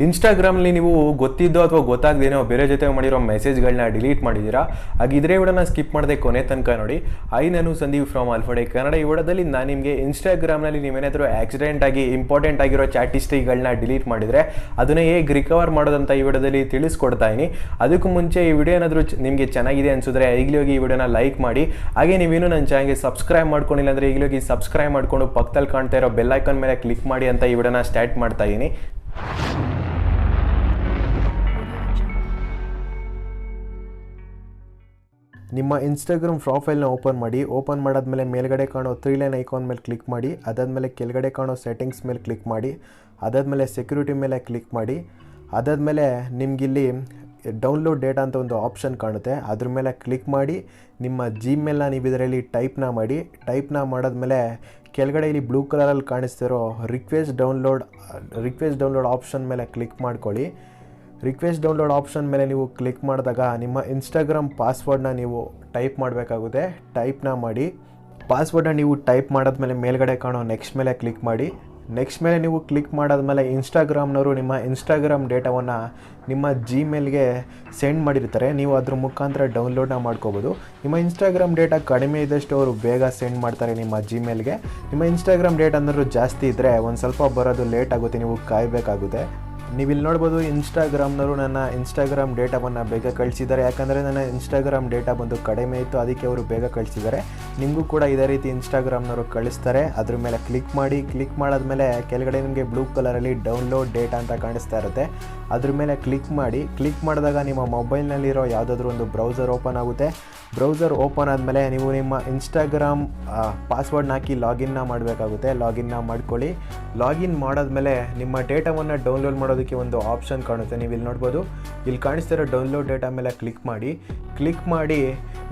ಇನ್ಸ್ಟಾಗ್ರಾಮ್ಲಿ ನೀವು ಗೊತ್ತಿದ್ದೋ ಅಥವಾ ಗೊತ್ತಾಗದೇನೋ ಬೇರೆ ಜೊತೆ ಮಾಡಿರೋ ಮೆಸೇಜ್ಗಳನ್ನ ಡಿಲೀಟ್ ಮಾಡಿದ್ದೀರಾ. ಹಾಗಿದ್ರೆ ವಿಡಿಯೋನ ಸ್ಕಿಪ್ ಮಾಡದೆ ಕೊನೆ ತನಕ ನೋಡಿ. ನಾನು ಸಂದೀಪ್ ಫ್ರಮ್ ಆಲ್ಫಾಡೆ ಕನ್ನಡ. ಈ ವಿಡಿಯೋದಲ್ಲಿ ನಾನು ನಿಮಗೆ ಇನ್ಸ್ಟಾಗ್ರಾಮ್ನಲ್ಲಿ ನೀವೇನಾದರೂ ಆಕ್ಸಿಡೆಂಟ್ ಆಗಿ ಇಂಪಾರ್ಟೆಂಟ್ ಆಗಿರೋ ಚಾಟ್ ಹಿಸ್ಟ್ರಿಗಳನ್ನ ಡಿಲೀಟ್ ಮಾಡಿದರೆ ಅದನ್ನು ಹೇಗೆ ರಿಕವರ್ ಮಾಡೋದಂತ ಈ ವಿಡಿಯೋದಲ್ಲಿ ತಿಳಿಸ್ಕೊಡ್ತಾ ಇದ್ದೀನಿ. ಅದಕ್ಕೂ ಮುಂಚೆ ಈ ವಿಡಿಯೋ ಏನಾದರೂ ನಿಮಗೆ ಚೆನ್ನಾಗಿದೆ ಅನಿಸಿದ್ರೆ ಈಗಲೇ ಹೋಗಿ ಈ ವಿಡಿಯೋನ ಲೈಕ್ ಮಾಡಿ. ಹಾಗೆ ನೀವೇನು ನನ್ನ ಚಾನಲ್ಗೆ ಸಬ್ಸ್ಕ್ರೈಬ್ ಮಾಡ್ಕೊಂಡಿಲ್ಲ ಅಂದರೆ ಈಗಲೇ ಹೋಗಿ ಸಬ್ಸ್ಕ್ರೈಬ್ ಮಾಡಿಕೊಂಡು ಪಕ್ಕದಲ್ಲಿ ಕಾಣ್ತಾ ಇರೋ ಬೆಲ್ ಐಕಾನ್ ಮೇಲೆ ಕ್ಲಿಕ್ ಮಾಡಿ ಅಂತ ಈ ವಿಡಿಯೋನ ಸ್ಟಾರ್ಟ್ ಮಾಡ್ತಾ ಇದ್ದೀನಿ. ನಿಮ್ಮ ಇನ್ಸ್ಟಾಗ್ರಾಮ್ ಪ್ರೊಫೈಲ್ನ ಓಪನ್ ಮಾಡಿ. ಓಪನ್ ಮಾಡಾದ್ಮೇಲೆ ಮೇಲ್ಗಡೆ ಕಾಣೋ 3 ಲೈನ್ ಐಕಾನ್ ಮೇಲೆ ಕ್ಲಿಕ್ ಮಾಡಿ. ಅದಾದಮೇಲೆ ಕೆಳಗಡೆ ಕಾಣೋ ಸೆಟ್ಟಿಂಗ್ಸ್ ಮೇಲೆ ಕ್ಲಿಕ್ ಮಾಡಿ. ಅದಾದಮೇಲೆ ಸೆಕ್ಯೂರಿಟಿ ಮೇಲೆ ಕ್ಲಿಕ್ ಮಾಡಿ. ಅದಾದಮೇಲೆ ನಿಮಗಿಲ್ಲಿ ಡೌನ್ಲೋಡ್ ಡೇಟಾ ಅಂತ ಒಂದು ಆಪ್ಷನ್ ಕಾಣುತ್ತೆ, ಅದ್ರ ಮೇಲೆ ಕ್ಲಿಕ್ ಮಾಡಿ. ನಿಮ್ಮ ಜಿಮೇಲ್ನ ನೀವು ಇದರಲ್ಲಿ ಟೈಪ್ನ ಮಾಡಿ. ಟೈಪ್ನ ಮಾಡಾದ್ಮೇಲೆ ಕೆಳಗಡೆ ಇಲ್ಲಿ ಬ್ಲೂ ಕಲರಲ್ಲಿ ಕಾಣಿಸ್ತಿರೋ ರಿಕ್ವೆಸ್ಟ್ ಡೌನ್ಲೋಡ್ ಆಪ್ಷನ್ ಮೇಲೆ ಕ್ಲಿಕ್ ಮಾಡ್ಕೊಳ್ಳಿ. ರಿಕ್ವೆಸ್ಟ್ ಡೌನ್ಲೋಡ್ ಆಪ್ಷನ್ ಮೇಲೆ ನೀವು ಕ್ಲಿಕ್ ಮಾಡಿದಾಗ ನಿಮ್ಮ ಇನ್ಸ್ಟಾಗ್ರಾಮ್ ಪಾಸ್ವರ್ಡ್ನ ನೀವು ಟೈಪ್ ಮಾಡಬೇಕಾಗುತ್ತೆ. ಟೈಪ್ನ ಮಾಡಿ. ಪಾಸ್ವರ್ಡ್ನ ನೀವು ಟೈಪ್ ಮಾಡಾದ್ಮೇಲೆ ಮೇಲ್ಗಡೆ ಕಾಣೋ ನೆಕ್ಸ್ಟ್ ಮೇಲೆ ಕ್ಲಿಕ್ ಮಾಡಿ. ನೆಕ್ಸ್ಟ್ ಮೇಲೆ ನೀವು ಕ್ಲಿಕ್ ಮಾಡಾದ್ಮೇಲೆ ಇನ್ಸ್ಟಾಗ್ರಾಮ್ನವರು ನಿಮ್ಮ ಇನ್ಸ್ಟಾಗ್ರಾಮ್ ಡೇಟಾವನ್ನು ನಿಮ್ಮ ಜಿಮೇಲ್ಗೆ ಸೆಂಡ್ ಮಾಡಿರ್ತಾರೆ. ನೀವು ಅದ್ರ ಮುಖಾಂತರ ಡೌನ್ಲೋಡ್ನ ಮಾಡ್ಕೋಬೋದು. ನಿಮ್ಮ ಇನ್ಸ್ಟಾಗ್ರಾಮ್ ಡೇಟಾ ಕಡಿಮೆ ಇದ್ದಷ್ಟು ಅವರು ಬೇಗ ಸೆಂಡ್ ಮಾಡ್ತಾರೆ ನಿಮ್ಮ ಜಿಮೇಲ್ಗೆ. ನಿಮ್ಮ ಇನ್ಸ್ಟಾಗ್ರಾಮ್ ಡೇಟಾ ಏನಾದರೂ ಜಾಸ್ತಿ ಇದ್ದರೆ ಒಂದು ಸ್ವಲ್ಪ ಬರೋದು ಲೇಟ್ ಆಗುತ್ತೆ, ನೀವು ಕಾಯಬೇಕಾಗುತ್ತೆ. ನೀವು ಇಲ್ಲಿ ನೋಡ್ಬೋದು ಇನ್ಸ್ಟಾಗ್ರಾಮ್ನವರು ನನ್ನ ಇನ್ಸ್ಟಾಗ್ರಾಮ್ ಡೇಟಾವನ್ನು ಬೇಗ ಕಳಿಸಿದ್ದಾರೆ. ಯಾಕಂದರೆ ನನ್ನ ಇನ್ಸ್ಟಾಗ್ರಾಮ್ ಡೇಟಾ ಬಂದು ಕಡಿಮೆ ಇತ್ತು, ಅದಕ್ಕೆ ಅವರು ಬೇಗ ಕಳಿಸಿದ್ದಾರೆ. ನಿಮಗೂ ಕೂಡ ಇದೇ ರೀತಿ ಇನ್ಸ್ಟಾಗ್ರಾಮ್ನವರು ಕಳಿಸ್ತಾರೆ. ಅದ್ರ ಮೇಲೆ ಕ್ಲಿಕ್ ಮಾಡಿ. ಕ್ಲಿಕ್ ಮಾಡಾದ್ಮೇಲೆ ಕೆಳಗಡೆ ನಿಮಗೆ ಬ್ಲೂ ಕಲರಲ್ಲಿ ಡೌನ್ಲೋಡ್ ಡೇಟಾ ಅಂತ ಕಾಣಿಸ್ತಾ ಇರುತ್ತೆ, ಅದ್ರ ಮೇಲೆ ಕ್ಲಿಕ್ ಮಾಡಿ. ಕ್ಲಿಕ್ ಮಾಡಿದಾಗ ನಿಮ್ಮ ಮೊಬೈಲ್ನಲ್ಲಿರೋ ಯಾವುದಾದ್ರೂ ಒಂದು ಬ್ರೌಸರ್ ಓಪನ್ ಆಗುತ್ತೆ. ಬ್ರೌಸರ್ ಓಪನ್ ಆದಮೇಲೆ ನೀವು ನಿಮ್ಮ ಇನ್ಸ್ಟಾಗ್ರಾಮ್ ಪಾಸ್ವರ್ಡ್ನ ಹಾಕಿ ಲಾಗಿನ್ನ ಮಾಡಬೇಕಾಗುತ್ತೆ. ಲಾಗಿನ್ನ ಮಾಡ್ಕೊಳ್ಳಿ. ಲಾಗಿನ್ ಮಾಡಾದ್ಮೇಲೆ ನಿಮ್ಮ ಡೇಟಾವನ್ನು ಡೌನ್ಲೋಡ್ ಮಾಡೋದಕ್ಕೆ ಒಂದು ಆಪ್ಷನ್ ಕಾಣುತ್ತೆ, ನೀವು ಇಲ್ಲಿ ನೋಡ್ಬೋದು. ಇಲ್ಲಿ ಕಾಣಿಸ್ತಿರೋ ಡೌನ್ಲೋಡ್ ಡೇಟಾ ಮೇಲೆ ಕ್ಲಿಕ್ ಮಾಡಿ. ಕ್ಲಿಕ್ ಮಾಡಿ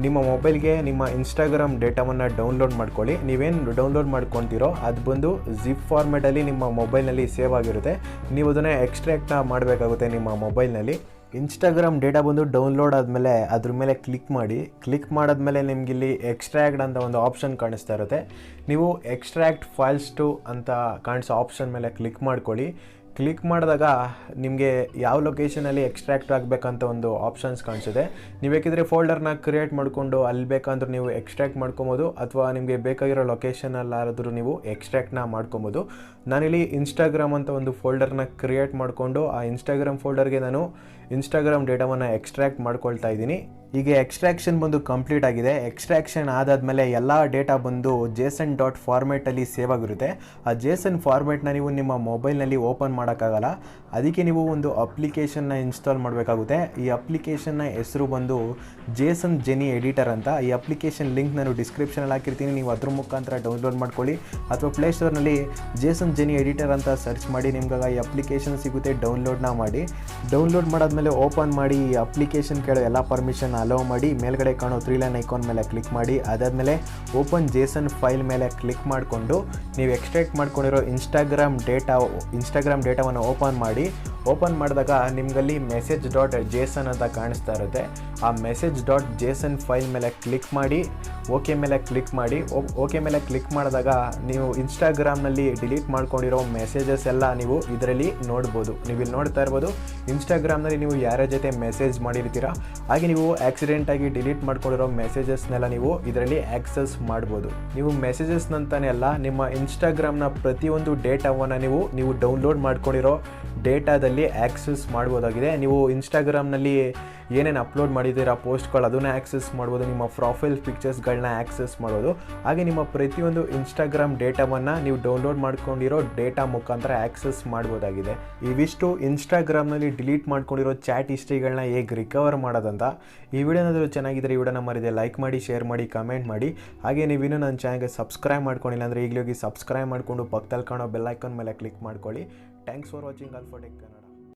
ನಿಮ್ಮ ಮೊಬೈಲ್ಗೆ ನಿಮ್ಮ ಇನ್ಸ್ಟಾಗ್ರಾಮ್ ಡೇಟಾವನ್ನು ಡೌನ್ಲೋಡ್ ಮಾಡ್ಕೊಳ್ಳಿ. ನೀವೇನು ಡೌನ್ಲೋಡ್ ಮಾಡ್ಕೊತೀರೋ ಅದು ಬಂದು ಜಿಪ್ ಫಾರ್ಮೆಟಲ್ಲಿ ನಿಮ್ಮ ಮೊಬೈಲ್ನಲ್ಲಿ ಸೇವ್ ಆಗಿರುತ್ತೆ. ನೀವು ಅದನ್ನು ಎಕ್ಸ್ಟ್ರಾಕ್ಟ್ನ ಮಾಡಬೇಕಾಗುತ್ತೆ ನಿಮ್ಮ ಮೊಬೈಲ್ನಲ್ಲಿ. ಇನ್ಸ್ಟಾಗ್ರಾಮ್ ಡೇಟಾ ಬಂದು ಡೌನ್ಲೋಡ್ ಆದಮೇಲೆ ಅದ್ರ ಮೇಲೆ ಕ್ಲಿಕ್ ಮಾಡಿ. ಕ್ಲಿಕ್ ಮಾಡಾದ್ಮೇಲೆ ನಿಮಗಿಲ್ಲಿ ಎಕ್ಸ್ಟ್ರಾಕ್ಟ್ ಅಂತ ಒಂದು ಆಪ್ಷನ್ ಕಾಣಿಸ್ತಾ ಇರುತ್ತೆ. ನೀವು ಎಕ್ಸ್ಟ್ರಾಕ್ಟ್ ಫೈಲ್ಸ್ ಟು ಅಂತ ಕಾಣಿಸೋ ಆಪ್ಷನ್ ಮೇಲೆ ಕ್ಲಿಕ್ ಮಾಡ್ಕೊಳ್ಳಿ. ಕ್ಲಿಕ್ ಮಾಡಿದಾಗ ನಿಮಗೆ ಯಾವ ಲೊಕೇಶನಲ್ಲಿ ಎಕ್ಸ್ಟ್ರಾಕ್ಟ್ ಆಗಬೇಕಂತ ಒಂದು ಆಪ್ಷನ್ಸ್ ಕಾಣಿಸುತ್ತೆ. ನೀವು ಬೇಕಿದ್ರೆ ಫೋಲ್ಡರ್ನ ಕ್ರಿಯೇಟ್ ಮಾಡಿಕೊಂಡು ಅಲ್ಲಿ ಬೇಕಂದ್ರೆ ನೀವು ಎಕ್ಸ್ಟ್ರಾಕ್ಟ್ ಮಾಡ್ಕೊಬೋದು, ಅಥವಾ ನಿಮಗೆ ಬೇಕಾಗಿರೋ ಲೊಕೇಶನಲ್ಲಾದರೂ ನೀವು ಎಕ್ಸ್ಟ್ರಾಕ್ಟ್ನ ಮಾಡ್ಕೊಬೋದು. ನಾನಿಲ್ಲಿ ಇನ್ಸ್ಟಾಗ್ರಾಮ್ ಅಂತ ಒಂದು ಫೋಲ್ಡರ್ನ ಕ್ರಿಯೇಟ್ ಮಾಡಿಕೊಂಡು ಆ ಇನ್ಸ್ಟಾಗ್ರಾಮ್ ಫೋಲ್ಡರ್ಗೆ ನಾನು ಇನ್ಸ್ಟಾಗ್ರಾಮ್ ಡೇಟಾವನ್ನು ಎಕ್ಸ್ಟ್ರಾಕ್ಟ್ ಮಾಡ್ಕೊಳ್ತಾ ಇದ್ದೀನಿ. ಈಗ ಎಕ್ಸ್ಟ್ರಾಕ್ಷನ್ ಬಂದು ಕಂಪ್ಲೀಟ್ ಆಗಿದೆ. ಎಕ್ಸ್ಟ್ರಾಕ್ಷನ್ ಆದಾದಮೇಲೆ ಎಲ್ಲ ಡೇಟಾ ಬಂದು ಜೇಸನ್ ಡಾಟ್ ಫಾರ್ಮೇಟಲ್ಲಿ ಸೇವ್ ಆಗಿರುತ್ತೆ. ಆ ಜೇಸನ್ ಫಾರ್ಮೇಟ್ನ ನೀವು ನಿಮ್ಮ ಮೊಬೈಲ್ನಲ್ಲಿ ಓಪನ್ ಮಾಡೋಕ್ಕಾಗಲ್ಲ, ಅದಕ್ಕೆ ನೀವು ಒಂದು ಅಪ್ಲಿಕೇಶನ್ನ ಇನ್ಸ್ಟಾಲ್ ಮಾಡಬೇಕಾಗುತ್ತೆ. ಈ ಅಪ್ಲಿಕೇಶನ್ನ ಹೆಸರು ಬಂದು ಜೇಸನ್ ಜೆನಿ ಎಡಿಟರ್ ಅಂತ. ಈ ಅಪ್ಲಿಕೇಶನ್ ಲಿಂಕ್ ನಾನು ಡಿಸ್ಕ್ರಿಪ್ಷನಲ್ಲಿ ಹಾಕಿರ್ತೀನಿ, ನೀವು ಅದ್ರ ಮುಖಾಂತರ ಡೌನ್ಲೋಡ್ ಮಾಡ್ಕೊಳ್ಳಿ. ಅಥವಾ ಪ್ಲೇಸ್ಟೋರ್ನಲ್ಲಿ ಜೇಸನ್ ಜೆನಿ ಎಡಿಟರ್ ಅಂತ ಸರ್ಚ್ ಮಾಡಿ ನಿಮ್ಗೆ ಈ ಅಪ್ಲಿಕೇಶನ್ ಸಿಗುತ್ತೆ. ಡೌನ್ಲೋಡ್ನ ಮಾಡಿ. ಡೌನ್ಲೋಡ್ ಮಾಡಾದ್ಮೇಲೆ ಓಪನ್ ಮಾಡಿ. ಈ ಅಪ್ಲಿಕೇಶನ್ ಕೇಳೋ ಎಲ್ಲ ಪರ್ಮಿಷನ್ ಅಲೋ ಮಾಡಿ. ಮೇಲ್ಗಡೆ ಕಾಣೋ 3 ಲೈನ್ ಐಕಾನ್ ಮೇಲೆ ಕ್ಲಿಕ್ ಮಾಡಿ. ಅದಾದಮೇಲೆ ಓಪನ್ ಜೇಸನ್ ಫೈಲ್ ಮೇಲೆ ಕ್ಲಿಕ್ ಮಾಡಿಕೊಂಡು ನೀವು ಎಕ್ಸ್ಟ್ರಾಕ್ಟ್ ಮಾಡ್ಕೊಂಡಿರೋ ಇನ್ಸ್ಟಾಗ್ರಾಮ್ ಡೇಟಾವನ್ನು ಓಪನ್ ಮಾಡಿ. ಓಪನ್ ಮಾಡಿದಾಗ ನಿಮಗಲ್ಲಿ ಮೆಸೇಜ್ ಡಾಟ್ ಜೇಸನ್ ಅಂತ ಕಾಣಿಸ್ತಾ ಇರುತ್ತೆ. ಆ ಮೆಸೇಜ್ ಡಾಟ್ ಜೇಸನ್ ಫೈಲ್ ಮೇಲೆ ಕ್ಲಿಕ್ ಮಾಡಿ. ಓಕೆ ಮೇಲೆ ಕ್ಲಿಕ್ ಮಾಡಿ. ಓಕೆ ಮೇಲೆ ಕ್ಲಿಕ್ ಮಾಡಿದಾಗ ನೀವು ಇನ್ಸ್ಟಾಗ್ರಾಮ್ನಲ್ಲಿ ಡಿಲೀಟ್ ಮಾಡ್ಕೊಂಡಿರೋ ಮೆಸೇಜಸ್ ಎಲ್ಲ ನೀವು ಇದರಲ್ಲಿ ನೋಡ್ಬೋದು. ನೀವು ಇಲ್ಲಿ ನೋಡ್ತಾ ಇರ್ಬೋದು ಇನ್ಸ್ಟಾಗ್ರಾಮ್ನಲ್ಲಿ ನೀವು ಯಾರ ಜೊತೆ ಮೆಸೇಜ್ ಮಾಡಿರ್ತೀರಾ, ಹಾಗೆ ನೀವು ಆಕ್ಸಿಡೆಂಟಾಗಿ ಡಿಲೀಟ್ ಮಾಡ್ಕೊಂಡಿರೋ ಮೆಸೇಜಸ್ನೆಲ್ಲ ನೀವು ಇದರಲ್ಲಿ ಆಕ್ಸೆಸ್ ಮಾಡ್ಬೋದು. ನೀವು ಮೆಸೇಜಸ್ನಂತಾನೆ ಅಲ್ಲ, ನಿಮ್ಮ ಇನ್ಸ್ಟಾಗ್ರಾಮ್ನ ಪ್ರತಿಯೊಂದು ಡೇಟಾವನ್ನು ನೀವು ಡೌನ್ಲೋಡ್ ಮಾಡ್ಕೊಂಡಿರೋ ಡೇಟಾದಲ್ಲಿ ಆಕ್ಸೆಸ್ ಮಾಡ್ಬೋದಾಗಿದೆ. ನೀವು ಇನ್ಸ್ಟಾಗ್ರಾಮ್ನಲ್ಲಿ ಏನೇನು ಅಪ್ಲೋಡ್ ಮಾಡಿದ್ದೀರಾ ಪೋಸ್ಟ್ಗಳು ಅದನ್ನು ಆಕ್ಸೆಸ್ ಮಾಡ್ಬೋದು. ನಿಮ್ಮ ಪ್ರೊಫೈಲ್ ಪಿಕ್ಚರ್ಸ್ಗಳನ್ನ ಆಕ್ಸೆಸ್ ಮಾಡ್ಬೋದು. ಹಾಗೆ ನಿಮ್ಮ ಪ್ರತಿಯೊಂದು ಇನ್ಸ್ಟಾಗ್ರಾಮ್ ಡೇಟಾವನ್ನು ನೀವು ಡೌನ್ಲೋಡ್ ಮಾಡ್ಕೊಂಡಿರೋ ಡೇಟಾ ಮುಖಾಂತರ ಆಕ್ಸೆಸ್ ಮಾಡ್ಬೋದಾಗಿದೆ. ಇವಿಷ್ಟು ಇನ್ಸ್ಟಾಗ್ರಾಮ್ನಲ್ಲಿ ಡಿಲೀಟ್ ಮಾಡ್ಕೊಂಡಿರೋ ಚಾಟ್ ಹಿಸ್ಟ್ರಿಗಳನ್ನ ಹೇಗೆ ರಿಕವರ್ ಮಾಡೋದಂತ. ಈ ವಿಡಿಯೋನಾದರೂ ಚೆನ್ನಾಗಿದ್ದರೆ ಈ ವಿಡಿಯೋನ ಮರಿದೆ ಲೈಕ್ ಮಾಡಿ, ಶೇರ್ ಮಾಡಿ, ಕಮೆಂಟ್ ಮಾಡಿ. ಹಾಗೆ ನೀವಿನ್ನೂ ನನ್ನ ಚಾನಲ್ಗೆ ಸಬ್ಸ್ಕ್ರೈಬ್ ಮಾಡ್ಕೊಂಡಿಲ್ಲ ಅಂದರೆ ಈಗಲೇ ಹೋಗಿ ಸಬ್ಸ್ಕ್ರೈಬ್ ಮಾಡಿಕೊಂಡು ಪಕ್ಕದಲ್ಲಿ ಕಾಣೋ ಬೆಲ್ ಐಕಾನ್ ಮೇಲೆ ಕ್ಲಿಕ್ ಮಾಡ್ಕೊಳ್ಳಿ. Thanks for watching Alphatech Kannada.